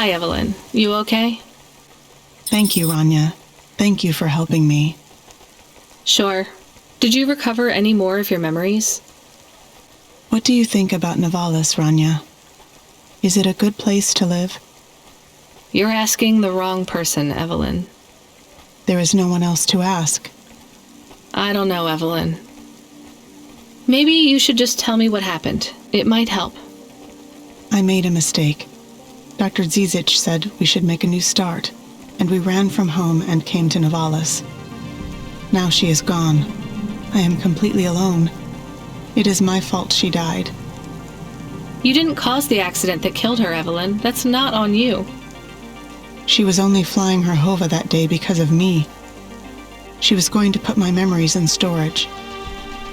Hi, Evelyn. You okay? Thank you, Rania. Thank you for helping me. Sure. Did you recover any more of your memories? What do you think about Novalis, Rania? Is it a good place to live? You're asking the wrong person, Evelyn. There is no one else to ask. I don't know, Evelyn. Maybe you should just tell me what happened. It might help. I made a mistake. Dr. Zizic said we should make a new start, and we ran from home and came to Novalis. Now she is gone. I am completely alone. It is my fault she died. You didn't cause the accident that killed her, Evelyn. That's not on you. She was only flying her Hova that day because of me. She was going to put my memories in storage,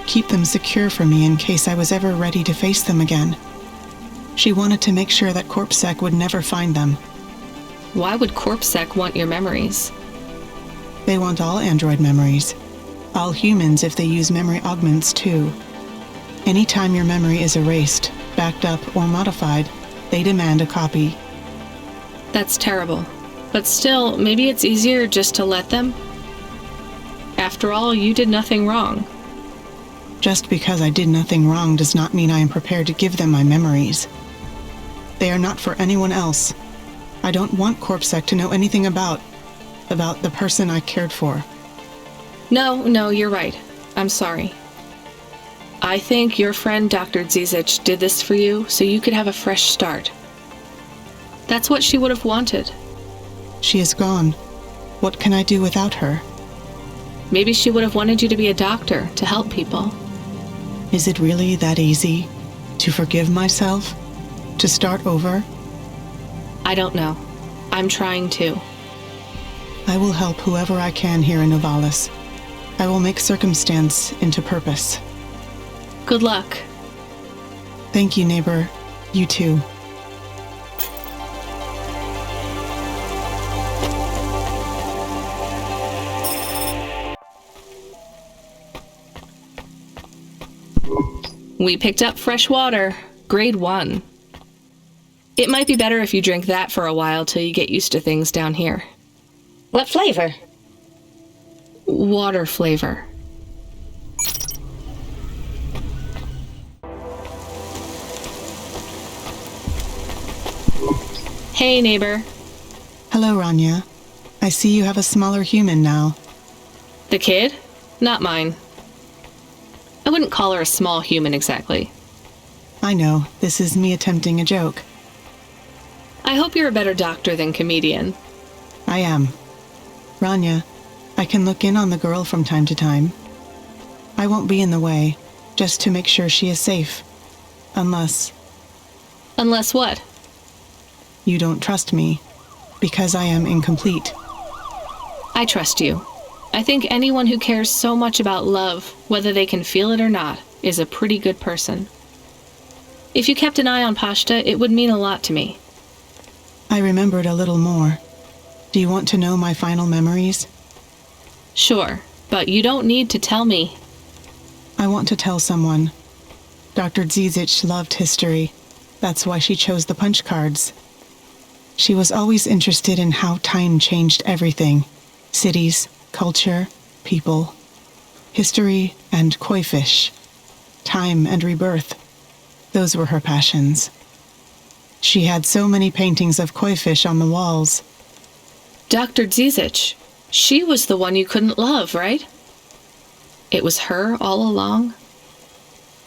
keep them secure for me in case I was ever ready to face them again. She wanted to make sure that CorpSec would never find them. Why would CorpSec want your memories? They want all android memories. All humans if they use memory augments too. Anytime your memory is erased, backed up, or modified, they demand a copy. That's terrible. But still, maybe it's easier just to let them? After all, you did nothing wrong. Just because I did nothing wrong does not mean I am prepared to give them my memories. They are not for anyone else. I don't want CorpSec to know anything about the person I cared for. No, you're right. I'm sorry. I think your friend Dr. Zizic did this for you so you could have a fresh start. That's what she would have wanted. She is gone. What can I do without her? Maybe she would have wanted you to be a doctor to help people. Is it really that easy to forgive myself? To start over? I don't know. I'm trying to. I will help whoever I can here in Novalis. I will make circumstance into purpose. Good luck. Thank you, neighbor. You too. We picked up fresh water. Grade 1. It might be better if you drink that for a while till you get used to things down here. What flavor? Water flavor. Hey, neighbor. Hello, Rania. I see you have a smaller human now. The kid? Not mine. I wouldn't call her a small human exactly. I know, this is me attempting a joke. I hope you're a better doctor than comedian. I am. Rania, I can look in on the girl from time to time. I won't be in the way, just to make sure she is safe. Unless what? You don't trust me, because I am incomplete. I trust you. I think anyone who cares so much about love, whether they can feel it or not, is a pretty good person. If you kept an eye on Pashta, it would mean a lot to me. I remembered a little more. Do you want to know my final memories? Sure, but you don't need to tell me. I want to tell someone. Dr. Zizic loved history. That's why she chose the punch cards. She was always interested in how time changed everything. Cities, culture, people, history, and koi fish. Time and rebirth. Those were her passions. She had so many paintings of koi fish on the walls. Dr. Zizic, she was the one you couldn't love, right? It was her all along?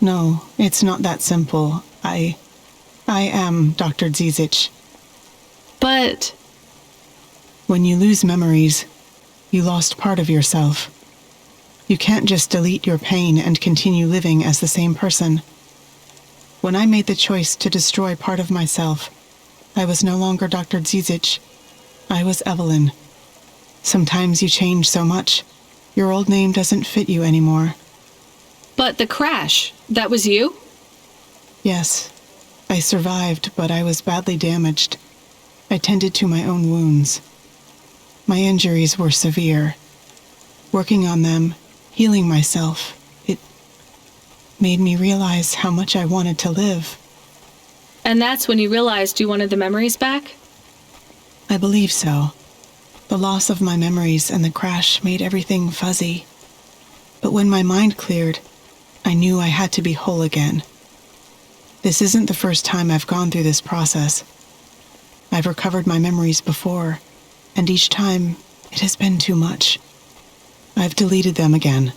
No, it's not that simple. I am Dr. Zizic. But... When you lose memories, you lost part of yourself. You can't just delete your pain and continue living as the same person. When I made the choice to destroy part of myself, I was no longer Dr. Zizic. I was Evelin. Sometimes you change so much, your old name doesn't fit you anymore. But the crash, that was you? Yes, I survived, but I was badly damaged. I tended to my own wounds. My injuries were severe. Working on them, healing myself, it made me realize how much I wanted to live. And that's when you realized you wanted the memories back? I believe so. The loss of my memories and the crash made everything fuzzy. But when my mind cleared, I knew I had to be whole again. This isn't the first time I've gone through this process. I've recovered my memories before, and each time it has been too much. I've deleted them again.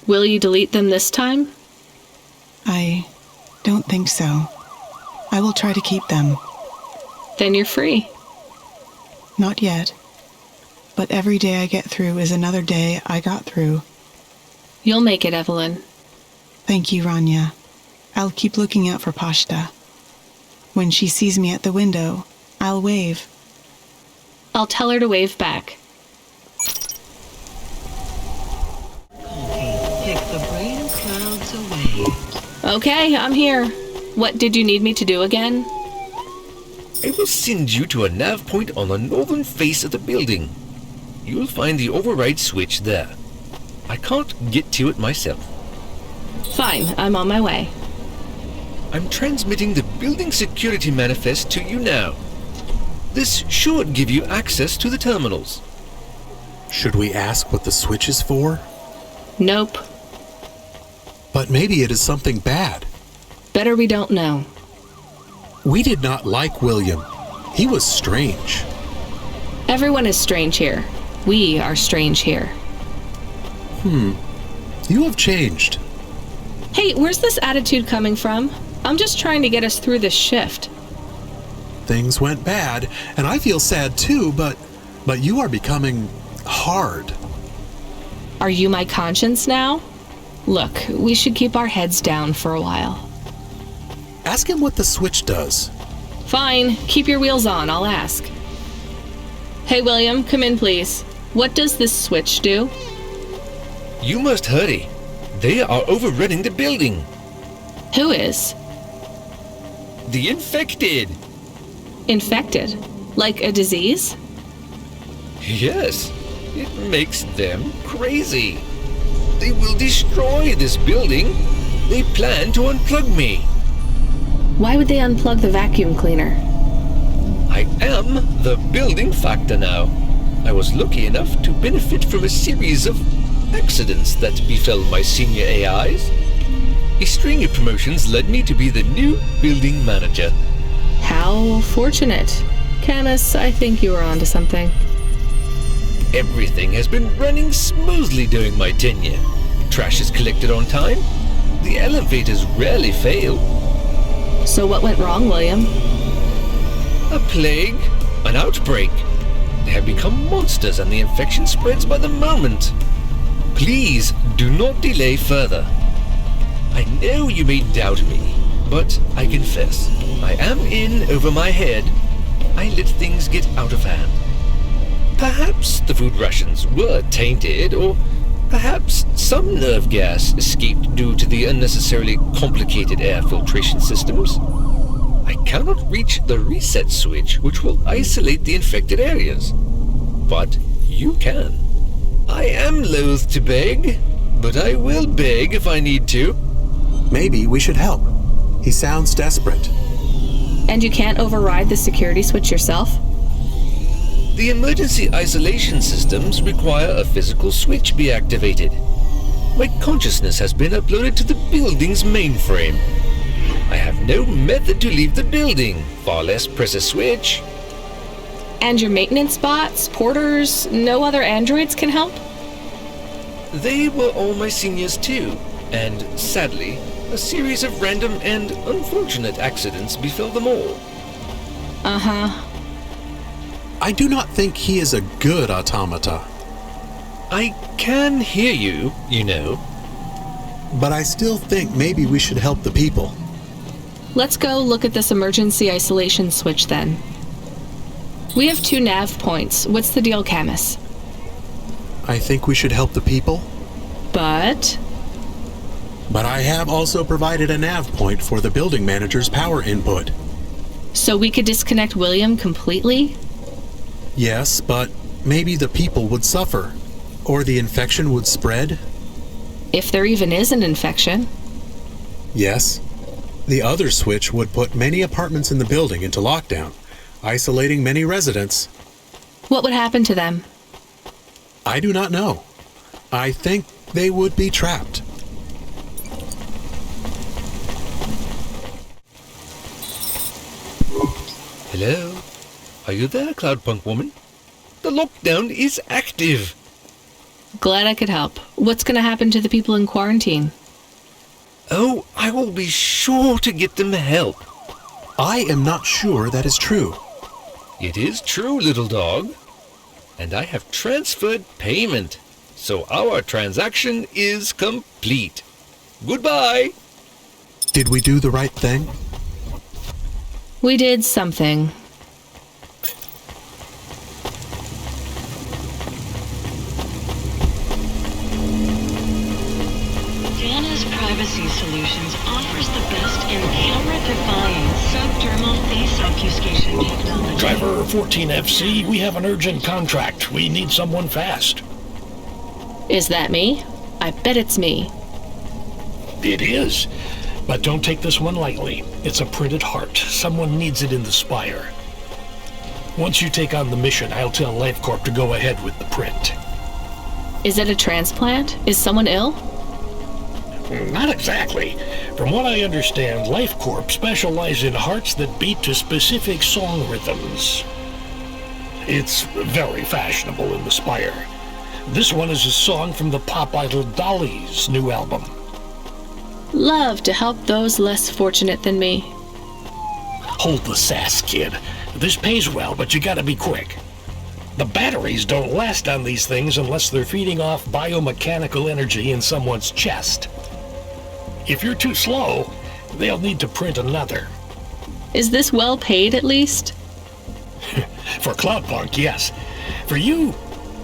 Will you delete them this time? I don't think so. I will try to keep them. Then you're free. Not yet. But every day I get through is another day I got through. You'll make it, Evelyn. Thank you, Rania. I'll keep looking out for Pashta. When she sees me at the window, I'll wave. I'll tell her to wave back. Pick the brain clouds away. Okay, I'm here. What did you need me to do again? I will send you to a nav point on the northern face of the building. You'll find the override switch there. I can't get to it myself. Fine, I'm on my way. I'm transmitting the building security manifest to you now. This should give you access to the terminals. Should we ask what the switch is for? Nope. But maybe it is something bad. Better we don't know. We did not like William. He was strange. Everyone is strange here. We are strange here. You have changed. Hey, where's this attitude coming from? I'm just trying to get us through this shift. Things went bad, and I feel sad too, but you are becoming hard. Are you my conscience now? Look, we should keep our heads down for a while. Ask him what the switch does. Fine, keep your wheels on, I'll ask. Hey, William, come in, please. What does this switch do? You must hurry. They are overrunning the building. Who is? The infected. Infected? Like a disease? Yes, it makes them crazy. They will destroy this building. They plan to unplug me. Why would they unplug the vacuum cleaner? I am the building factor now. I was lucky enough to benefit from a series of accidents that befell my senior AIs. A string of promotions led me to be the new building manager. How fortunate. Camus, I think you were onto something. Everything has been running smoothly during my tenure. Trash is collected on time. The elevators rarely fail. So what went wrong, William? A plague, an outbreak. They have become monsters and the infection spreads by the moment. Please do not delay further. I know you may doubt me, but I confess, I am in over my head. I let things get out of hand. Perhaps the food rations were tainted, or perhaps some nerve gas escaped due to the unnecessarily complicated air filtration systems. I cannot reach the reset switch, which will isolate the infected areas. But you can. I am loath to beg, but I will beg if I need to. Maybe we should help. He sounds desperate. And you can't override the security switch yourself? The emergency isolation systems require a physical switch be activated. My consciousness has been uploaded to the building's mainframe. I have no method to leave the building, far less press a switch. And your maintenance bots, porters, no other androids can help? They were all my seniors too, and sadly, a series of random and unfortunate accidents befell them all. Uh-huh. I do not think he is a good automata. I can hear you, you know. But I still think maybe we should help the people. Let's go look at this emergency isolation switch then. We have 2 nav points. What's the deal, Camus? I think we should help the people. But I have also provided a nav point for the building manager's power input. so we could disconnect William completely? Yes, but maybe the people would suffer, or the infection would spread. If there even is an infection. Yes. The other switch would put many apartments in the building into lockdown, isolating many residents. What would happen to them? I do not know. I think they would be trapped. Hello? Are you there, Cloudpunk woman? The lockdown is active. Glad I could help. What's going to happen to the people in quarantine? Oh, I will be sure to get them help. I am not sure that is true. It is true, little dog. And I have transferred payment, so our transaction is complete. Goodbye. Did we do the right thing? We did something. Dana's Privacy Solutions offers the best in camera-defying subdermal face obfuscation technology. Driver 14FC, we have an urgent contract. We need someone fast. Is that me? I bet it's me. It is. But don't take this one lightly. It's a printed heart. Someone needs it in the spire. Once you take on the mission, I'll tell LifeCorp to go ahead with the print. Is it a transplant? Is someone ill? Not exactly. From what I understand, LifeCorp specialize in hearts that beat to specific song rhythms. It's very fashionable in the spire. This one is a song from the pop idol Dolly's new album. Love to help those less fortunate than me. Hold the sass, kid. This pays well, but you gotta be quick. The batteries don't last on these things unless they're feeding off biomechanical energy in someone's chest. If you're too slow, they'll need to print another. Is this well paid at least? For Cloudpunk, yes. For you,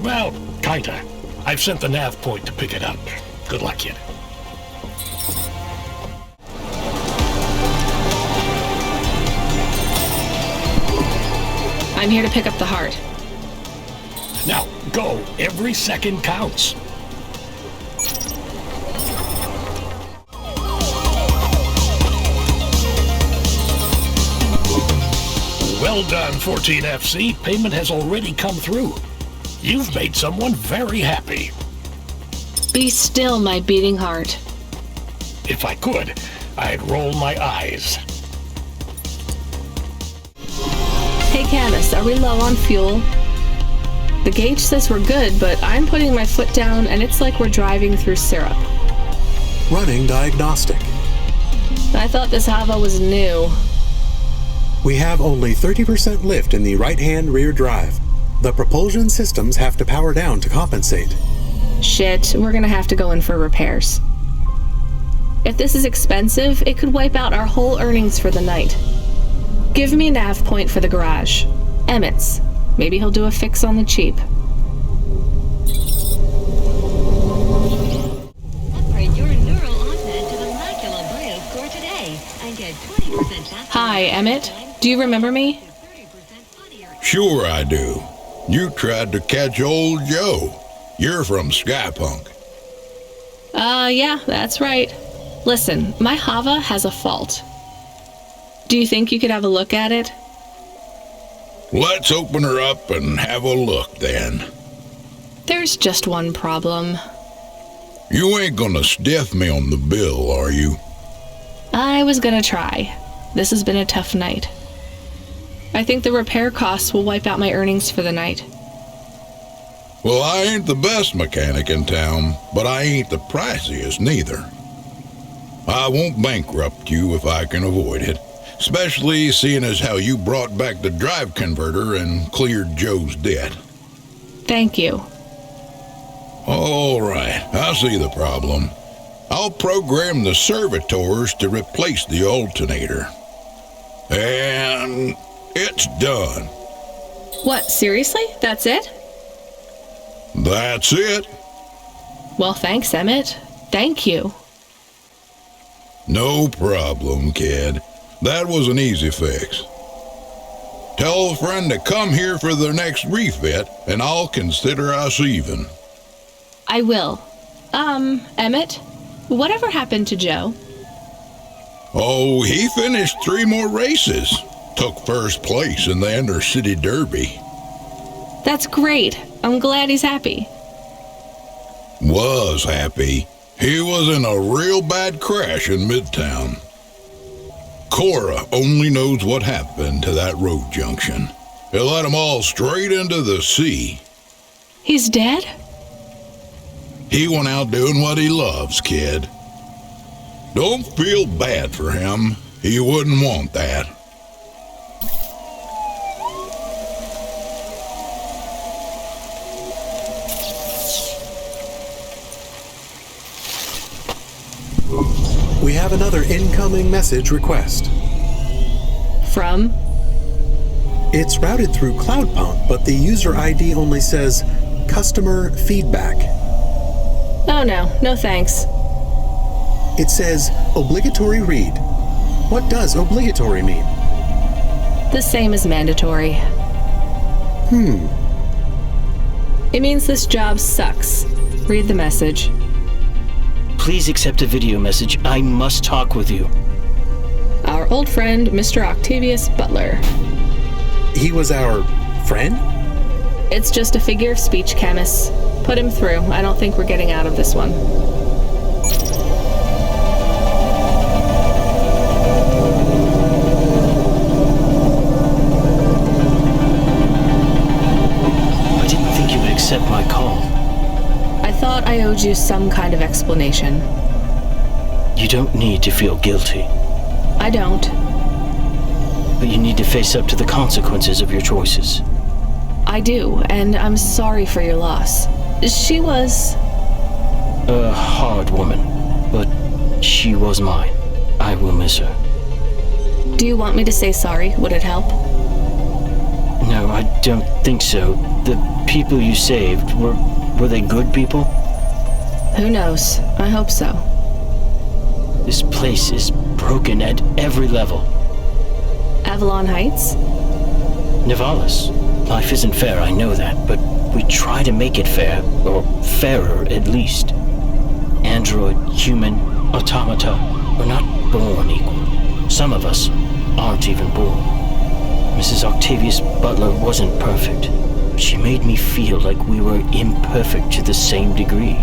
well, kinda. I've sent the nav point to pick it up. Good luck, kid. I'm here to pick up the heart. Now, go. Every second counts. Well done, 14FC. Payment has already come through. You've made someone very happy. Be still, my beating heart. If I could, I'd roll my eyes. Hey Candace, are we low on fuel? The gauge says we're good, but I'm putting my foot down and it's like we're driving through syrup. Running diagnostic. I thought this Hava was new. We have only 30% lift in the right-hand rear drive. The propulsion systems have to power down to compensate. Shit, we're gonna have to go in for repairs. If this is expensive, it could wipe out our whole earnings for the night. Give me a nav point for the garage. Emmett's. Maybe he'll do a fix on the cheap. Upgrade your neural augment to the Macula Bioscore today and get 20% faster. Hi, Emmett. Do you remember me? Sure I do. You tried to catch old Joe. You're from Skypunk. Yeah, that's right. Listen, my Hava has a fault. Do you think you could have a look at it? Let's open her up and have a look then. There's just one problem. You ain't gonna stiff me on the bill, are you? I was gonna try. This has been a tough night. I think the repair costs will wipe out my earnings for the night. Well, I ain't the best mechanic in town, but I ain't the priciest neither. I won't bankrupt you if I can avoid it. Especially seeing as how you brought back the drive converter and cleared Joe's debt. Thank you. All right, I see the problem. I'll program the servitors to replace the alternator. And it's done. What, seriously? That's it? That's it. Well, thanks, Emmett. Thank you. No problem, kid. That was an easy fix. Tell a friend to come here for their next refit, and I'll consider us even. I will. Emmett, whatever happened to Joe? Oh, he finished 3 more races. Took first place in the Inter-City Derby. That's great. I'm glad he's happy. Was happy. He was in a real bad crash in Midtown. Cora only knows what happened to that road junction. It led them all straight into the sea. He's dead? He went out doing what he loves, kid. Don't feel bad for him. He wouldn't want that. We have another incoming message request. From? It's routed through Cloudpunk, but the user ID only says customer feedback. Oh no thanks. It says obligatory read. What does obligatory mean? The same as mandatory. It means this job sucks. Read the message. Please accept a video message. I must talk with you. Our old friend, Mr. Octavius Butler. He was our friend? It's just a figure of speech, Camus. Put him through. I don't think we're getting out of this one. I didn't think you would accept my call. I thought I owed you some kind of explanation. You don't need to feel guilty, I don't. but you need to face up to the consequences of your choices. I do, and I'm sorry for your loss. She was... A hard woman, but she was mine. I will miss her. Do you want me to say sorry? Would it help? No, I don't think so. The people you saved, were they good people? Who knows? I hope so. This place is broken at every level. Avalon Heights? Nivalis. Life isn't fair, I know that, but we try to make it fair, or fairer at least. Android, human, automata, we're not born equal. Some of us aren't even born. Mrs. Octavius Butler wasn't perfect. She made me feel like we were imperfect to the same degree.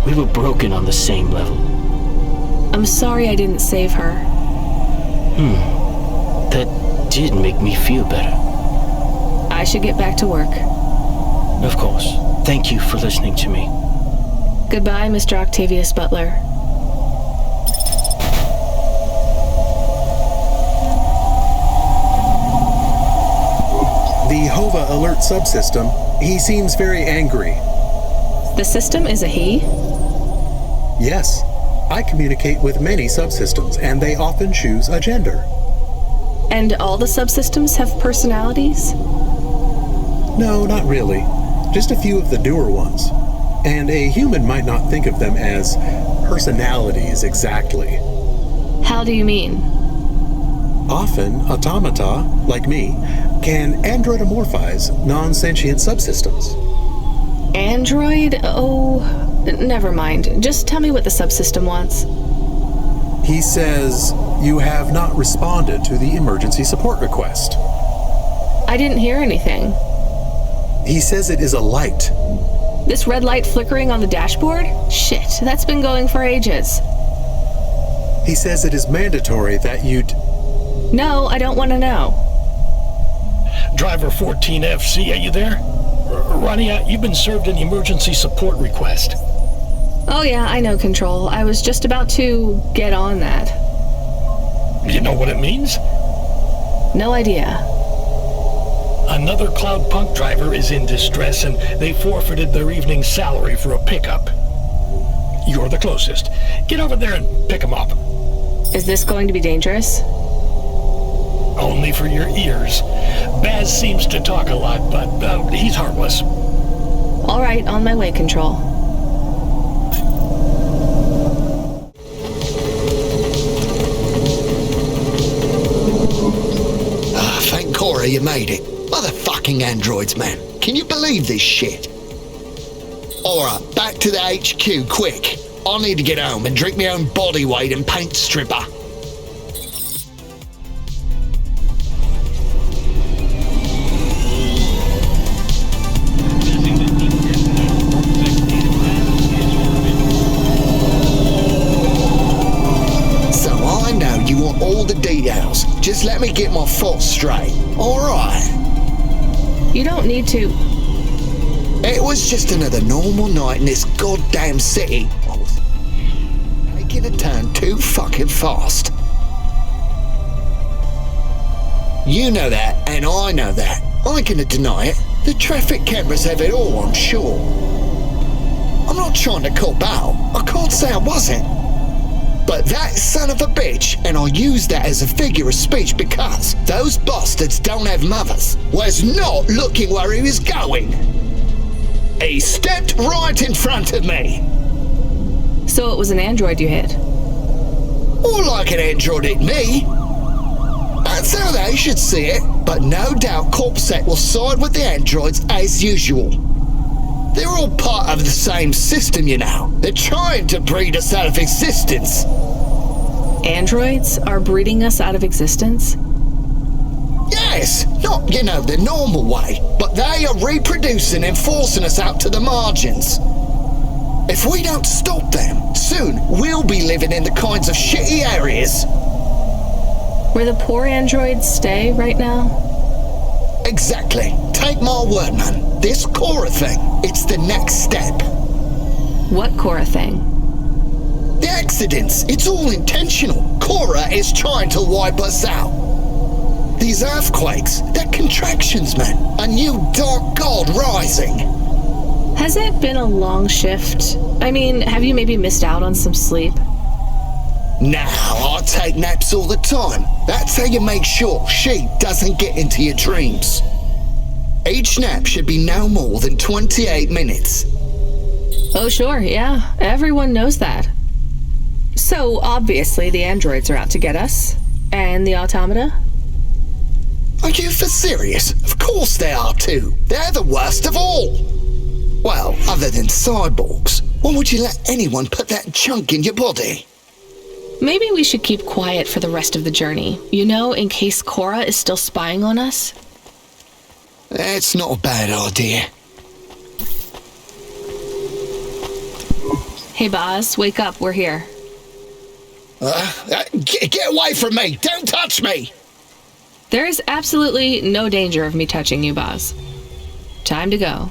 We were broken on the same level. I'm sorry I didn't save her. That did make me feel better. I should get back to work. Of course. Thank you for listening to me. Goodbye, Mr. Octavius Butler. The HOVA alert subsystem, he seems very angry. The system is a he? Yes, I communicate with many subsystems, and they often choose a gender. And all the subsystems have personalities? No, not really. Just a few of the newer ones. And a human might not think of them as personalities exactly. How do you mean? Often, automata, like me, can androidomorphize non-sentient subsystems. Android? Oh, never mind. Just tell me what the subsystem wants. He says, you have not responded to the emergency support request. I didn't hear anything. He says it is a light. This red light flickering on the dashboard? Shit, that's been going for ages. He says it is mandatory that you'd... No, I don't want to know. Driver 14FC, are you there? Ronnie, you've been served an emergency support request. Oh yeah, I know, Control. I was just about to get on that. You know what it means? No idea. Another Cloudpunk driver is in distress and they forfeited their evening's salary for a pickup. You're the closest. Get over there and pick him up. Is this going to be dangerous? Only for your ears. Baz seems to talk a lot, but he's harmless. All right, on my way, Control. Thank Cora you made it. Motherfucking androids, man. Can you believe this shit? Alright, back to the HQ, quick. I need to get home and drink my own body weight in paint stripper. got all the details. Just let me get my thoughts straight. Alright. You don't need to. It was just another normal night in this goddamn city. I was taking a turn too fucking fast. You know that, and I know that. I ain't gonna deny it. The traffic cameras have it all, I'm sure. I'm not trying to cop out. I can't say I wasn't. But that son of a bitch, and I use that as a figure of speech because those bastards don't have mothers, was not looking where he was going. He stepped right in front of me. So it was an android you hit? More like an android hit me. That's how they should see it, but no doubt Corpsec will side with the androids as usual. They're all part of the same system, you know. They're trying to breed us out of existence. Androids are breeding us out of existence? Yes, not, the normal way, but they are reproducing and forcing us out to the margins. If we don't stop them, soon we'll be living in the kinds of shitty areas. Where the poor androids stay right now? Exactly. Take my word, man. This Cora thing, it's the next step. What Cora thing? The accidents, it's all intentional. Cora is trying to wipe us out. These earthquakes, they're contractions, man. A new dark god rising. Has it been a long shift? I mean, have you maybe missed out on some sleep? Now, I take naps all the time. That's how you make sure she doesn't get into your dreams. Each nap should be no more than 28 minutes. Oh, sure, yeah. Everyone knows that. So, obviously, the androids are out to get us. And the automata? Are you for serious? Of course they are too. They're the worst of all. Well, other than cyborgs. Why would you let anyone put that junk in your body? Maybe we should keep quiet for the rest of the journey. In case Cora is still spying on us? That's not a bad idea. Hey, Boz, wake up. We're here. Get away from me! Don't touch me! There is absolutely no danger of me touching you, Boz. Time to go.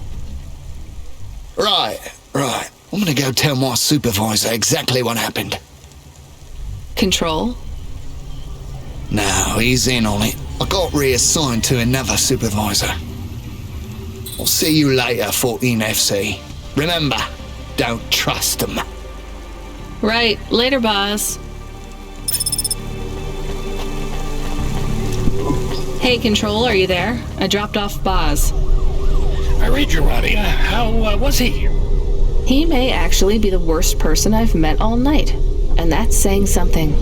Right. I'm gonna go tell my supervisor exactly what happened. Control? No, he's in on it. I got reassigned to another supervisor. I'll see you later, 14 FC. Remember, don't trust them. Right. Later, Boz. Hey, Control, are you there? I dropped off Boz. I read you, Roddy. How was he? He may actually be the worst person I've met all night. And that's saying something.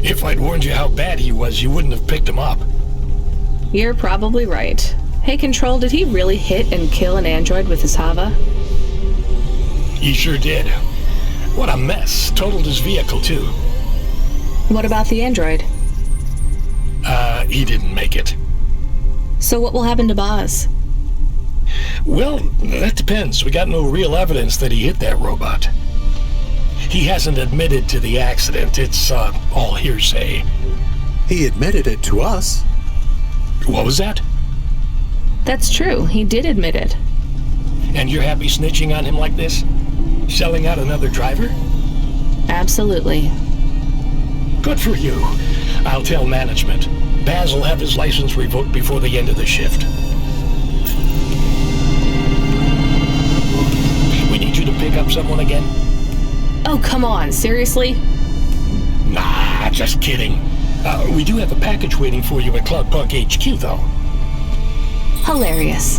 If I'd warned you how bad he was, you wouldn't have picked him up. You're probably right. Hey, Control, did he really hit and kill an android with his Hava? He sure did. What a mess. Totaled his vehicle, too. What about the android? He didn't make it. So what will happen to Boz? Well, that depends. We got no real evidence that he hit that robot. He hasn't admitted to the accident. It's all hearsay. He admitted it to us. What was that? That's true. He did admit it. And you're happy snitching on him like this? Selling out another driver? Absolutely. Good for you. I'll tell management. Baz will have his license revoked before the end of the shift. We need you to pick up someone again? Oh, come on. Seriously? Nah, just kidding. We do have a package waiting for you at Cloudpunk HQ, though. Hilarious.